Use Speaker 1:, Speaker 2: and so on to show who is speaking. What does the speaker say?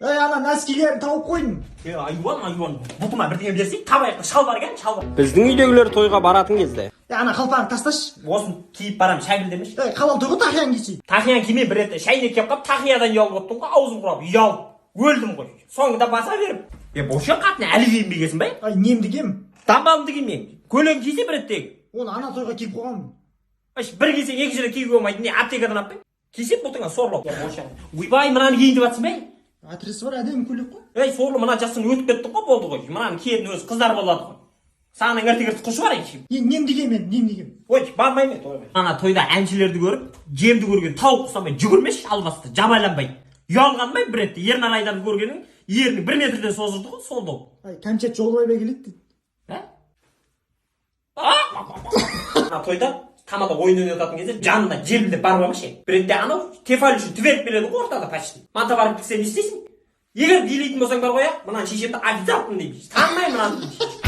Speaker 1: Ана носкилерін тауып қойдым.
Speaker 2: Айуан. Бұтыма бірдеңе берсей, табайықта шалбар екен, шалбар.
Speaker 3: Біздің үйдегілер тойға баратын кезде.
Speaker 1: Ана қалпағын тасташы.
Speaker 2: Осын киіп барам, шәкіл демеш.
Speaker 1: Халал тойға тақиян кисей.
Speaker 2: Тақиян киме бір реті шәйнек кеп қап, тақиядан ұялып оттым ғой, аузым құрап, ұялып. Өлдім ғой. Соңында баса беріп. Бошы қатыны әлі киінбегесін бай?
Speaker 1: Немді кием.
Speaker 2: Дамбалымды киме. Көлең кисе бір реттегі.
Speaker 1: Оны ана тойға киіп қойғанмын.
Speaker 2: Бір кисе екі жерде киіп болмайды. Не аптекадан аппай? Кисе бұлтыңа сорлау. Ойбай, мынаны киін деп атсың бай?
Speaker 1: Атресі бар, әдемі көйлек қой.
Speaker 2: Сорлы, мына жастың өтіп кеттік қой, болды ғой. Мынаны киетін өзі қыздар болады ғой. Сағынан әртегерді құшы бар екен.
Speaker 1: Немді кием мен, немді кием.
Speaker 2: Ой, бармаймын тойға. Ана тойда әншілерді көріп, жемді көрген тауық құсамай жүгірмеш, албасты, жабайланбай. Ұялғанбай бір ретте Ернар Айдарды көргенің ерінің 1 метрден созылды ғой, солдау.
Speaker 1: Кәмшат Жолдыбай келеді дейді.
Speaker 2: Ана тойда тамада ойын ойнататын кезде жанында желбілдеп барып алшы. Бір ретте анау тефаль үшін тверк береді ғой ортада почти. Мата барып сен не істейсің? Егер билейтін болсаң бар ғой, мынаны шешемді официантпын деймін. Танымаймын мынаны.